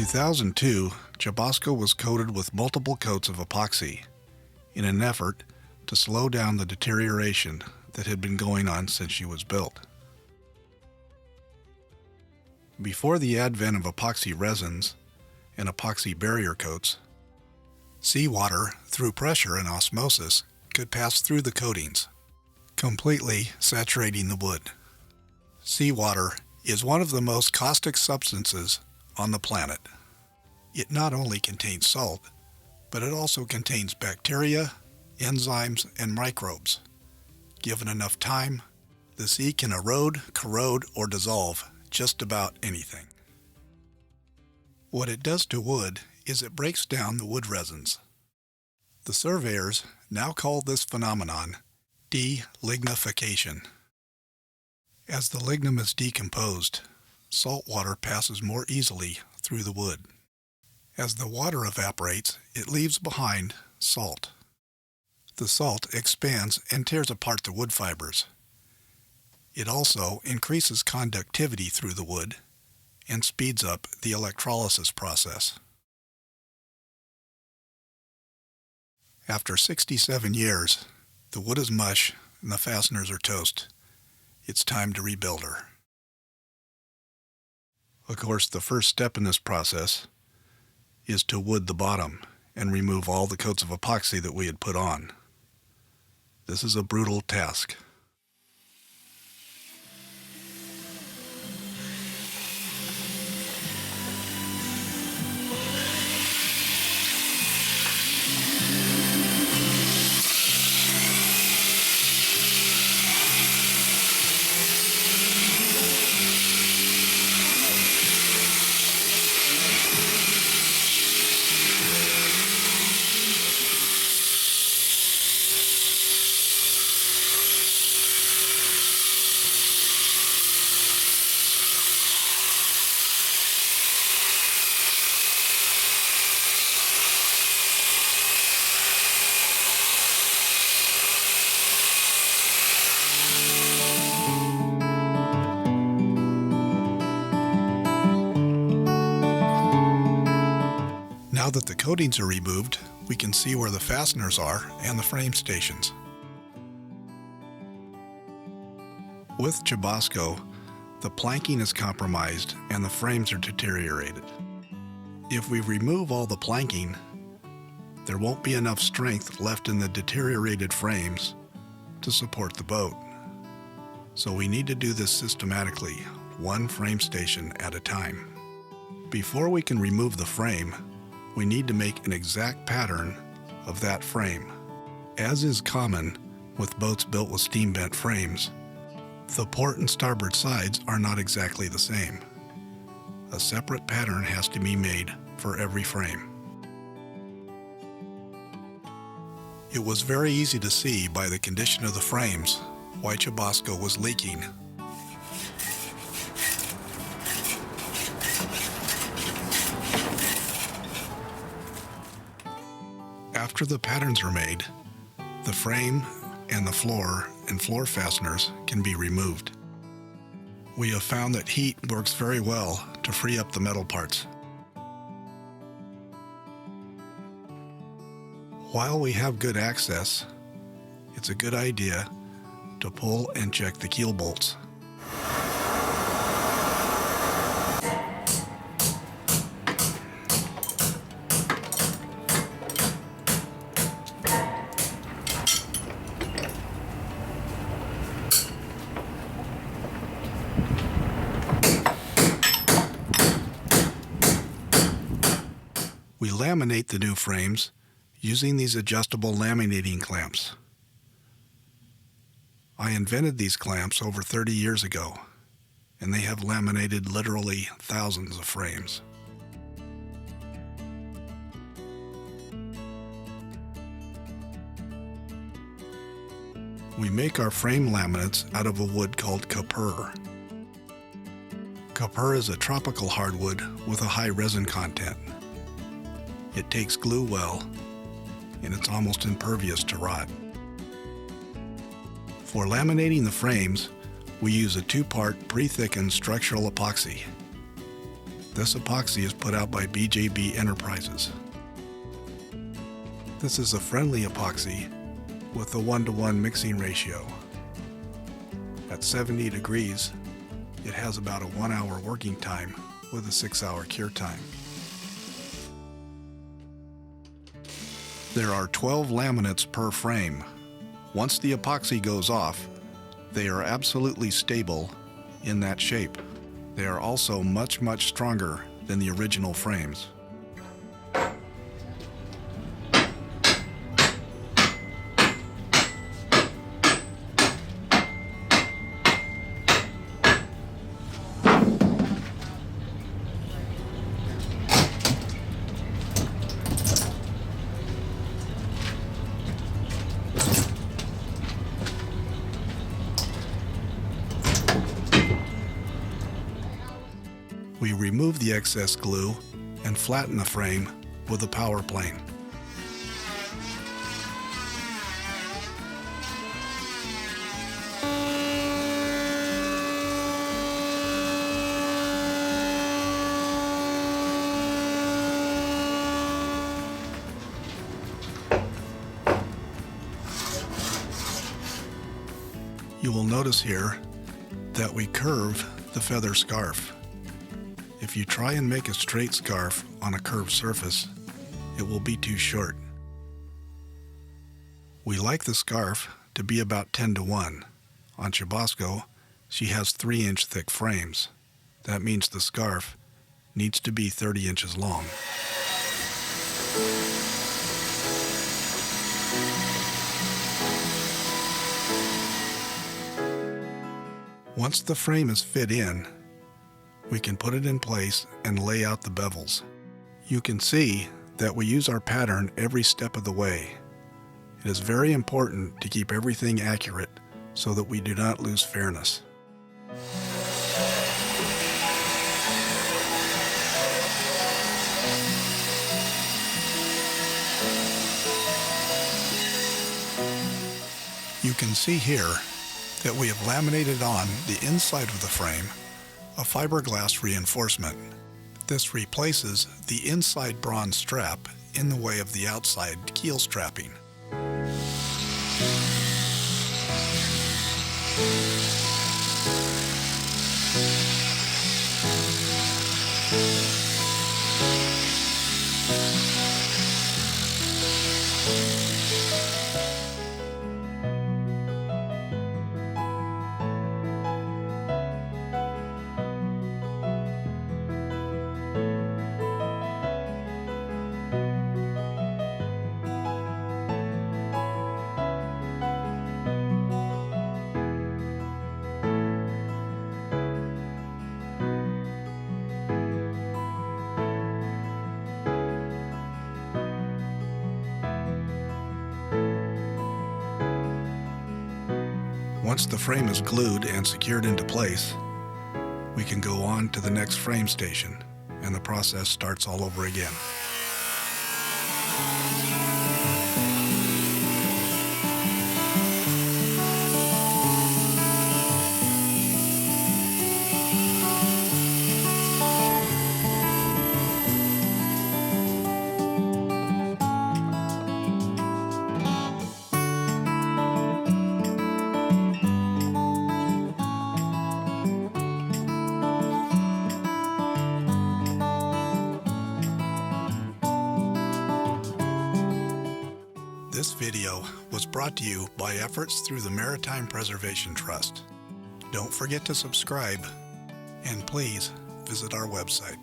2002, Chubasco was coated with multiple coats of epoxy in an effort to slow down the deterioration that had been going on since she was built. Before the advent of epoxy resins and epoxy barrier coats, seawater, through pressure and osmosis, could pass through the coatings, completely saturating the wood. Seawater is one of the most caustic substances on the planet. It not only contains salt, but it also contains bacteria, enzymes, and microbes. Given enough time, the sea can erode, corrode, or dissolve just about anything. What it does to wood is it breaks down the wood resins. The surveyors now call this phenomenon delignification. As the lignum is decomposed, salt water passes more easily through the wood. As the water evaporates, it leaves behind salt. The salt expands and tears apart the wood fibers. It also increases conductivity through the wood and speeds up the electrolysis process. After 67 years, the wood is mush and the fasteners are toast. It's time to rebuild her. Of course, the first step in this process is to wood the bottom and remove all the coats of epoxy that we had put on. This is a brutal task. Now that the coatings are removed, we can see where the fasteners are and the frame stations. With Chubasco, the planking is compromised and the frames are deteriorated. If we remove all the planking, there won't be enough strength left in the deteriorated frames to support the boat. So we need to do this systematically, one frame station at a time. Before we can remove the frame, we need to make an exact pattern of that frame. As is common with boats built with steam bent frames, the port and starboard sides are not exactly the same. A separate pattern has to be made for every frame. It was very easy to see by the condition of the frames why Chubasco was leaking. After the patterns are made, the frame and the floor and floor fasteners can be removed. We have found that heat works very well to free up the metal parts. While we have good access, it's a good idea to pull and check the keel bolts. We laminate the new frames using these adjustable laminating clamps. I invented these clamps over 30 years ago, and they have laminated literally thousands of frames. We make our frame laminates out of a wood called copper. Copper is a tropical hardwood with a high resin content. It takes glue well, and it's almost impervious to rot. For laminating the frames, we use a two-part pre-thickened structural epoxy. This epoxy is put out by BJB Enterprises. This is a friendly epoxy with a 1:1 mixing ratio. At 70 degrees, it has about a 1-hour working time with a 6-hour cure time. There are 12 laminates per frame. Once the epoxy goes off, they are absolutely stable in that shape. They are also much stronger than the original frames. We remove the excess glue and flatten the frame with a power plane. You will notice here that we curve the feather scarf. If you try and make a straight scarf on a curved surface, it will be too short. We like the scarf to be about 10:1. On Chubasco, she has 3-inch thick frames. That means the scarf needs to be 30 inches long. Once the frame is fit in, we can put it in place and lay out the bevels. You can see that we use our pattern every step of the way. It is very important to keep everything accurate so that we do not lose fairness. You can see here that we have laminated on the inside of the frame a fiberglass reinforcement. This replaces the inside bronze strap in the way of the outside keel strapping. Once the frame is glued and secured into place, we can go on to the next frame station, and the process starts all over again. This video was brought to you by efforts through the Maritime Preservation Trust. Don't forget to subscribe, and please visit our website.